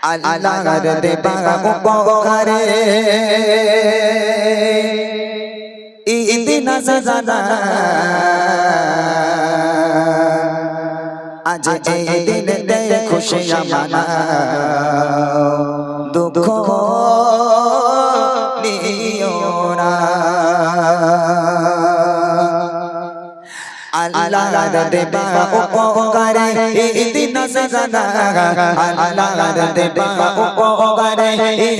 আল্লাহর দেবা উপকারে ইদিন সাজানা আজ এই দিনেতে খুশি মানাও দুঃখ নিও না আল্লাহর দেবা উপকারে ইদিন সাজানা আল্লাহর দেবা উপকারে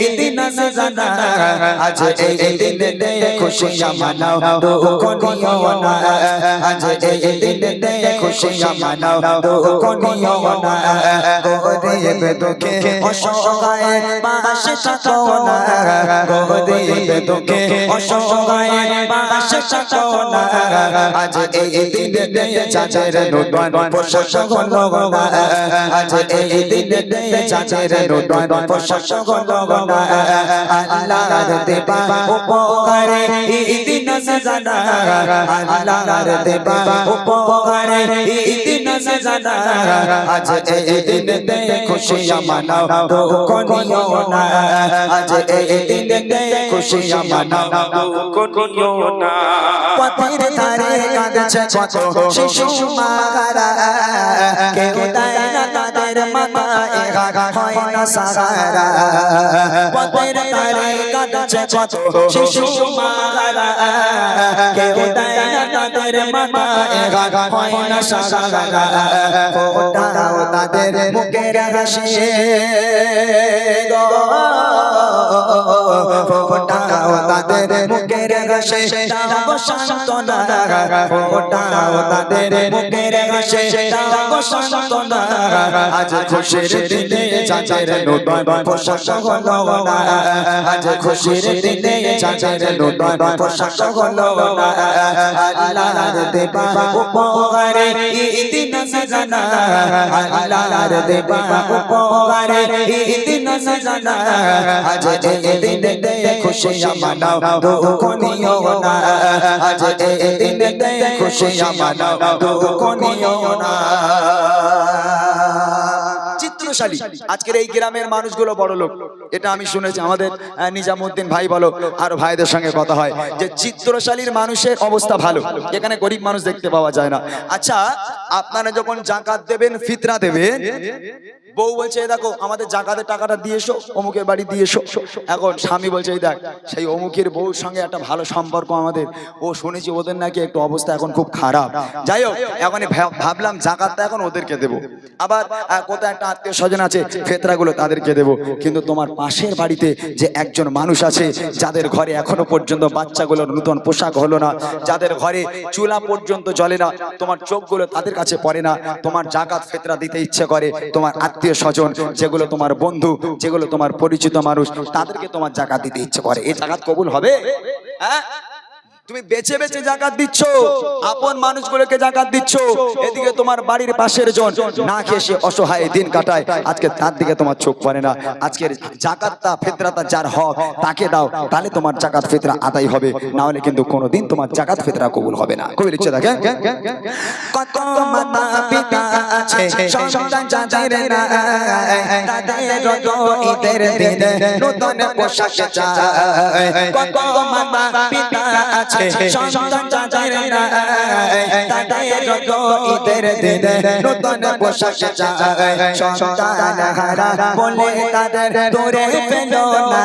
ইদিন সাজানা আজ এই দিনেতে খুশি মানাও দুঃখ নিও না আজ এই দিনেতে খুশি মানাও দুঃখ নিও না গরিব দুঃখে অসহায় পাশে থাকো না গরিব দুঃখে অসহায় পাশে থাকো না আজ এই দিনেতে চাচের নতুন পোশাক হলো না আজ এই দিনেতে চাচের নতুন পোশাক হলো না আল্লাহর দেবা উপকারে ইদিন সাজানা আল্লাহর দেবা উপকারে ইদিন সাজানা আজ এই দিনেতে খুশি মানাও দুঃখ নিও না আজ এই দিনেতে খুশি মানাও দুঃখ নিও না পথের ধারে কাঁদছে কত শিশু মারা কেউ দেয় না তাদের মাথায় হয় না সাহারা পথের ধারে কাঁদছে কত শিশু মারা কেউ দেয় না তাদের মাথায় হয় না সাহারা ফোটাও তাদের মুখের হাসি ফোটাও তাদের মুখের হাসি দাও সান্তনা ফোটাও তাদের মুখের হাসি দাও সান্তনা আজ খুশির দিনে চাচের নতুন পোশাক হলো না আজ খুশির দিনে চাচের নতুন পোশাক হলো না আল্লাহর দেবা উপকারে ইদিন সাজানা আল্লাহর দেবা উপকারে ইদিন সাজানা আজ এই দিনেতে খুশি মানাও দুঃখ নিও না আজ এই দিনেতে খুশি মানাও দুঃখ নিও না চিত্রশালী আজকের এই গ্রামের মানুষগুলো বড় লোক এটা আমি শুনেছি আমাদের নিজামউদ্দিন ভাই বলো আর ভাইদের সঙ্গে কথা হয় যে চিত্রশালীর মানুষের অবস্থা ভালো এখানে গরিব মানুষ দেখতে পাওয়া যায় না আচ্ছা আপনারা যখন যাকাত দেবেন ফিতরা দেবেন বউ বলছে দেখো আমাদের যাকাতের টাকাটা দিয়ে এসো অমুকের বাড়ি দিয়ে এসো এখন স্বামী বলছে এই দেখ সেই অমুকের বউর সঙ্গে একটা ভালো সম্পর্ক আমাদের ও শুনেছি ওদের নাকি একটু অবস্থা এখন খুব খারাপ যাই হোক এখন ভাবলাম যাকাতটা এখন ওদেরকে দেবো আবার কোথায় একটা আত্মীয় স্বজন আছে ফিতরাগুলো তাদেরকে দেবো কিন্তু তোমার পাশের বাড়িতে যে একজন মানুষ আছে যাদের ঘরে এখনো পর্যন্ত বাচ্চাগুলোর নতুন পোশাক হলো না যাদের ঘরে চুলা পর্যন্ত জ্বলে না তোমার চোখগুলো তাদের কাছে পড়ে না তোমার যাকাত ফিতরা দিতে ইচ্ছে করে তোমার আত্মীয় স্বজন যেগুলো তোমার বন্ধু যেগুলো তোমার পরিচিত মানুষ তাদেরকে তোমার যাকাত দিতে ইচ্ছে করে এই যাকাত কবুল হবে হ্যাঁ তুমি বেছে বেছে যাকাত দিচ্ছ আপন মানুষগুলোকে যাকাত দিচ্ছ এদিকে তোমার বাড়ির পাশের জন না খেয়ে সে অসহায় দিন কাটায় আজকে তার দিকে তোমার চোখ পড়ে না আজকের যাকাতটা ফিতরাটা যার হক তাকে দাও তাহলে তোমার যাকাত ফিতরা আদায় হবে না হলে কিন্তু কোনোদিন তোমার যাকাত ফিতরা কবুল হবে না কবি লিখছে দেখেন কত মাতা পিতা আছে সন্তান যাদের না তাদের যত ঈদের দিনে নতুন পোশাক চায় কত মাতা পিতা আছে সন্তান যাদের না তাদের যত ঈদের দিনে নতুন পোশাক চায় সন্তান হারা বলে তাদের দূরে ফেলো না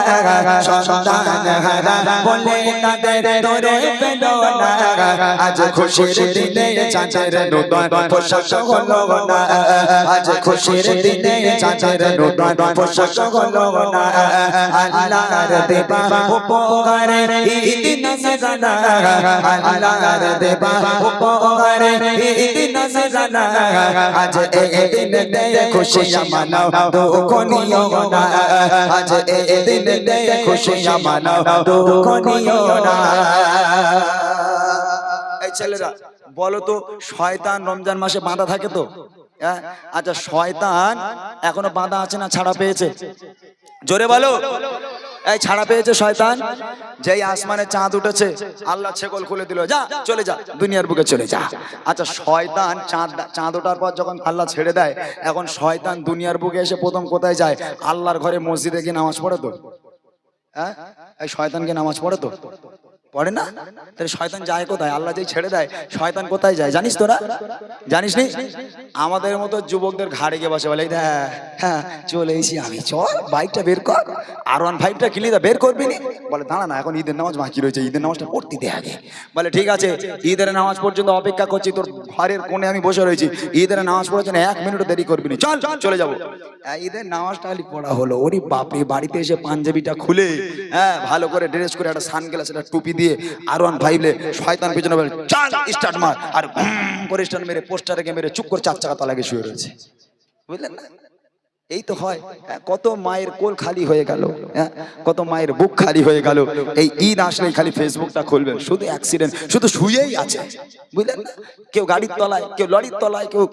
সন্তান হারা বলে তাদের দূরে ফেলো না আজ খুশির দিনে চাচের নতুন পোশাক হলো না আজ খুশির দিনে চাচের নতুন পোশাক হলো না আল্লাহর দেবা উপকারে ইদিন সাজানা আল্লাহর দেবা উপকারে ইদিন সাজানা আজ এই দিনেতে খুশি মানাও দুঃখ নিও না আজ এই দিনেতে খুশি মানাও দুঃখ নিও না এই ছেলেরা বলো তো শয়তান রমজান মাসে বাঁধা থাকে তো আচ্ছা শয়তান এখনো বাঁধা আছে না ছাড়া পেয়েছে জোরে বলো এই ছাড়া পেয়েছে শয়তান। যেই আসমানে চাঁদ উঠেছে আল্লাহ ছেকল খুলে দিল, যা চলে যা দুনিয়ার বুকে চলে যা। আচ্ছা শয়তান চাঁদ ওঠার পর যখন আল্লাহ ছেড়ে দেয়, এখন শয়তান দুনিয়ার বুকে এসে প্রথম কোথায় যায়? আল্লাহর ঘরে মসজিদে গিয়ে নামাজ পড়ে তো? হ্যাঁ, এই শয়তানকে নামাজ পড়ে তো? পড়ে না? তাহলে শয়তান যায় কোথায়? আল্লাহ যেই ছেড়ে দেয় শয়তান কোথায় যায় জানিস তোরা? জানিস নি? আমাদের মতো যুবকদের ঘাড়ে গিয়ে বসে, বলে হ্যাঁ হ্যাঁ চলে এসি আমি, চল বাইকটা বের কর, R15টা কিনে দা, বের করবি নি? বলে দাঁড়া না, এখন ঈদের নামাজ বাকি রয়েছে, ঈদের নামাজটা পড়তে দে আগে। বলে ঠিক আছে, ঈদের নামাজ পর্যন্ত অপেক্ষা করছি, তোর ঘরের কোণে আমি বসে রয়েছি, ঈদের নামাজ পড়ার জন্য 1 মিনিটও দেরি করবি নি, চল চলে যাবো। ঈদের নামাজটা খালি পড়া হলো, ওরে বাপরে, বাড়িতে এসে পাঞ্জাবিটা খুলে হ্যাঁ ভালো করে ড্রেস করে একটা সানগ্লাস একটা টুপি দিয়ে R15 শয়তান পেছনে বলে চল স্টার্ট মার, আর করে স্টার্ট মেরে পোস্টারে মেরে চুপ করে 4 চাকা তলাগে শুয়ে রয়েছে। বুঝলেন না? এই তো হয়। কত মায়ের কোল খালি হয়ে গেল, কত মায়ের বুক খালি হয়ে গেল। এই ঈদ আসলেই খালি ফেসবুকটা খুলবেন, শুধু অ্যাক্সিডেন্ট, শুধু শুয়েই আছে। বুঝলেন না? কেউ গাড়ির তলায়, কেউ লরির তলায়, কেউ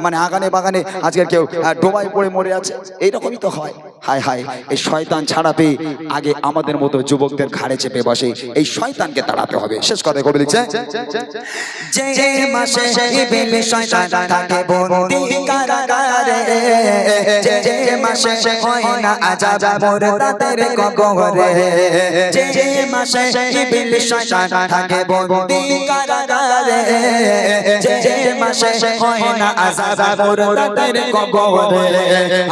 মানে আগানে বাগানে, আজকে কেউ ডোবায় পড়ে মরে আছে। এইরকমই তো হয়। হায় হায়, এই শয়তান ছাড়া পেয়ে আগে আমাদের মতো যুবকদের ঘাড়ে চেপে বসে, এই শয়তানকে তাড়াতে হবে। শেষ কথা কবি লিখছে, যে মাসে ইবলিস শয়তান থাকে বন্দী কারাগারে, যে মাসে হয় না আযাব মুরতাদের কবরে, যে মাসে ইবলিস শয়তান থাকে বন্দী কারাগারে, যে মাসে হয় না আযাব মুরতাদের কবরে,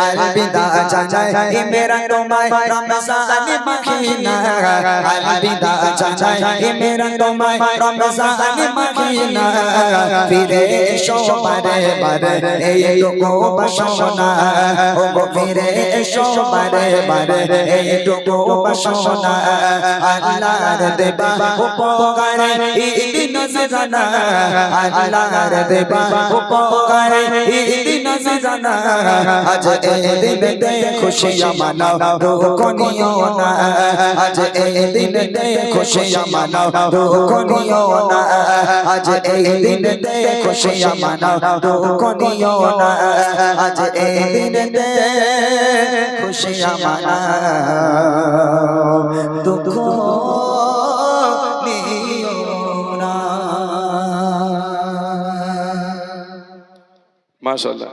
আলবিদা জানাই মেরা তোমায় রমজান মহিনা, আলবিদা জানাই মেরা তোমায় রমজান মহিনা, ফিরে এসো বারে বারে এইটুকু বাসনা, ও গো ফিরে এসো বারে বারে এইটুকু বাসনা, আল্লাহর দেবা উপকারে ঈদ নজরানা, আল্লাহর দেবা উপকারে ঈদ নজরানা, আজ এই দিনে খুশিয়াঁ মানাও দুঃখ নিও না, আজ এই দিনে খুশিয়াঁ মানাও দুঃখ নিও না, আজ এই দিনে খুশিয়াঁ মানাও দুঃখ নিও না, আজ এই দিনে খুশিয়াঁ মানাও দুঃখ নিও না। মাশাআল্লাহ।